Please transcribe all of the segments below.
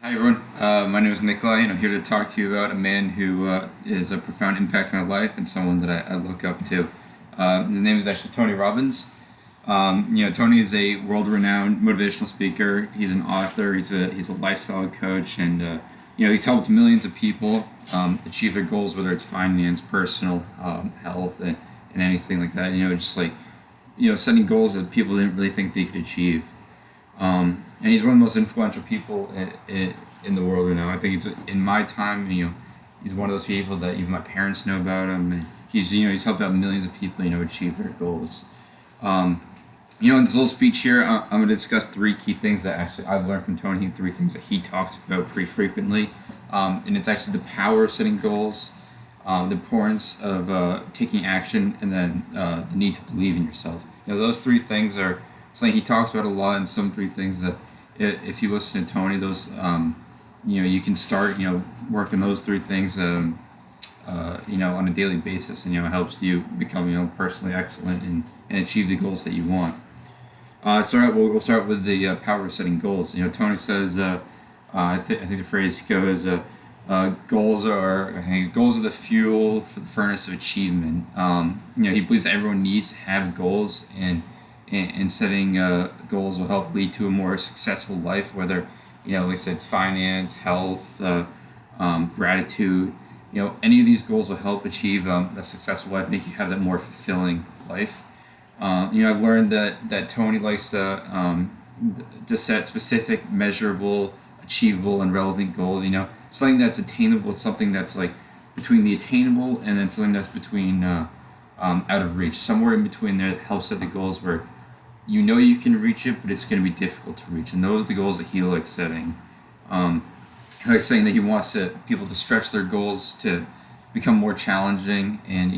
Hi everyone, my name is Nikolai and I'm here to talk to you about a man who is a profound impact on my life and someone that I look up to. His name is actually Tony Robbins. Tony is a world-renowned motivational speaker. He's an author. He's a lifestyle coach, and he's helped millions of people achieve their goals, whether it's finance, personal, health, and anything like that. Just like setting goals that people didn't really think they could achieve. And he's one of the most influential people in the world right now. I think in my time, he's one of those people that even my parents know about him. And he's helped out millions of people, achieve their goals. In this little speech here, I'm going to discuss three key things that actually I've learned from Tony, three things that he talks about pretty frequently. And it's actually the power of setting goals, the importance of taking action, and then the need to believe in yourself. Those three things are something he talks about a lot, and some three things that if you listen to Tony, those you can start working those three things on a daily basis, and it helps you become personally excellent and achieve the goals that you want. We'll start with the power of setting goals. Tony says, I think the phrase goes, goals are the fuel for the furnace of achievement. He believes that everyone needs to have goals, and setting goals will help lead to a more successful life, whether like I said, it's finance, health, gratitude. Any of these goals will help achieve a successful life, make you have that more fulfilling life. I've learned that Tony likes to set specific, measurable, achievable, and relevant goals. Something that's attainable, something that's like between the attainable, and then something that's between out of reach. Somewhere in between there that helps set the goals where you can reach it, but it's going to be difficult to reach. And those are the goals that he likes setting. He likes saying that he wants people to stretch their goals to become more challenging. And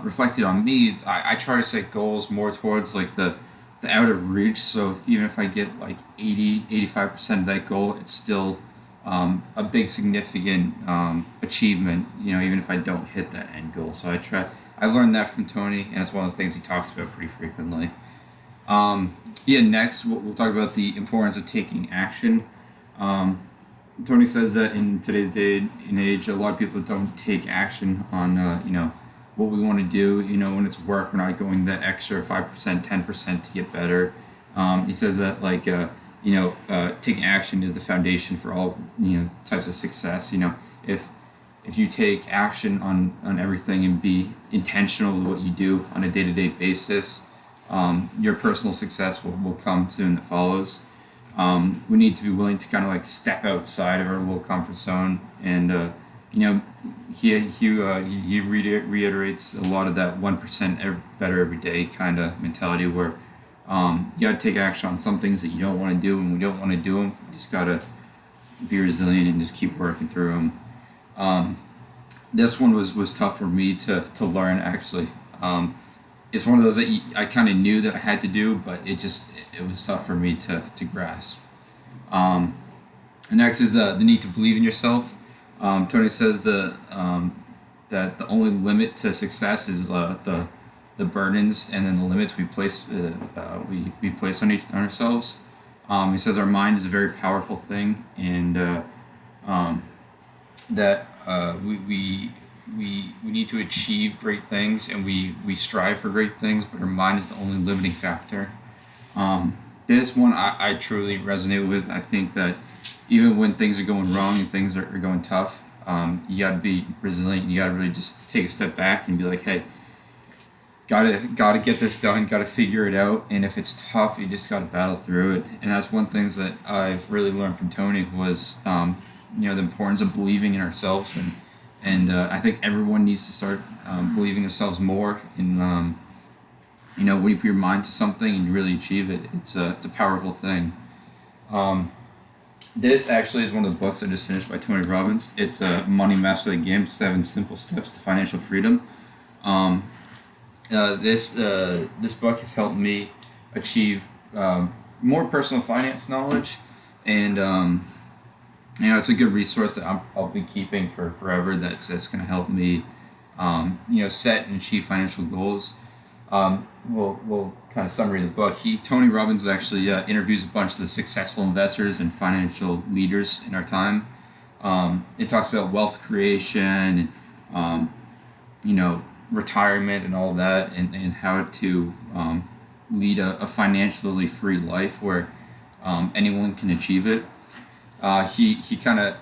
reflected on me, I try to set goals more towards like the out of reach. So even if I get like 85% of that goal, it's still a big significant achievement. Even if I don't hit that end goal. So I've learned that from Tony, and it's one of the things he talks about pretty frequently. Next we'll talk about the importance of taking action. Tony says that in today's day and age, a lot of people don't take action on what we want to do. When it's work, we're not going that extra 5%, 10% to get better. He says that taking action is the foundation for all types of success. If you take action on everything and be intentional with what you do on a day-to-day basis, your personal success will come soon that follows. We need to be willing to kind of like step outside of our little comfort zone, and he reiterates a lot of that 1% better every day kind of mentality, where you got to take action on some things that you don't want to do, and we don't want to do them. You just got to be resilient and just keep working through them. This one was tough for me to learn, actually. It's one of those that I kind of knew that I had to do, but it was tough for me to grasp. The next is the need to believe in yourself. Tony says that the only limit to success is the burdens and then the limits we place on ourselves. He says our mind is a very powerful thing, and that we need to achieve great things, and we strive for great things, but our mind is the only limiting factor. This one I truly resonate with. I think that even when things are going wrong and things are going tough, you got to be resilient. You got to really just take a step back and be like, hey, gotta get this done, gotta figure it out. And if it's tough, you just gotta battle through it. And that's one thing that I've really learned from Tony was the importance of believing in ourselves, and I think everyone needs to start believing themselves more. And when you put your mind to something and you really achieve it, it's a powerful thing. This actually is one of the books I just finished by Tony Robbins. It's Money Master the Game: 7 Simple Steps to Financial Freedom. This book has helped me achieve more personal finance knowledge, and it's a good resource that I'll be keeping for forever. That's going to help me, set and achieve financial goals. We'll kind of summary the book. Tony Robbins actually interviews a bunch of the successful investors and financial leaders in our time. It talks about wealth creation and you know, retirement and all that, and how to lead a financially free life where anyone can achieve it. He kind of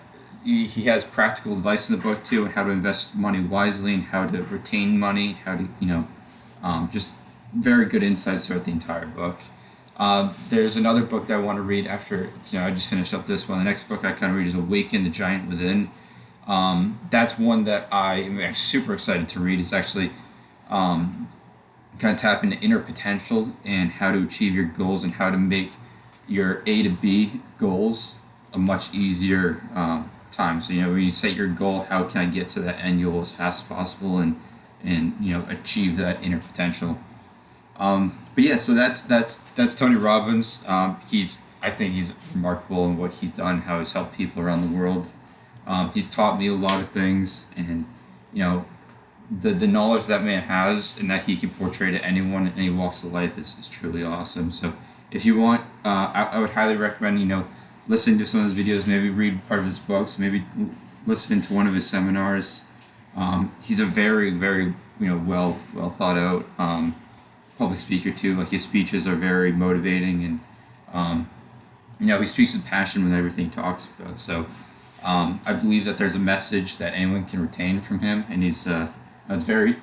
he has practical advice in the book too on how to invest money wisely and how to retain money, how to just very good insights throughout the entire book. There's another book that I want to read after I just finished up this one. The next book I kind of read is Awaken the Giant Within. That's one that I am super excited to read. It's actually kind of tap into inner potential and how to achieve your goals and how to make your A to B goals a much easier time. So when you set your goal, how can I get to that end goal as fast as possible and achieve that inner potential. But yeah, so that's Tony Robbins. I think he's remarkable in what he's done, how he's helped people around the world. He's taught me a lot of things, and the knowledge that man has and that he can portray to anyone in any walks of life is truly awesome. So if you want, I would highly recommend listening to some of his videos, maybe read part of his books, maybe listen to one of his seminars. He's a very, very well thought out public speaker too. Like his speeches are very motivating, and he speaks with passion with everything he talks about. So I believe that there's a message that anyone can retain from him, and it's very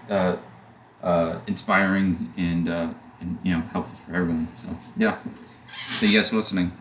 inspiring and helpful for everyone. So yeah, thank you guys for listening.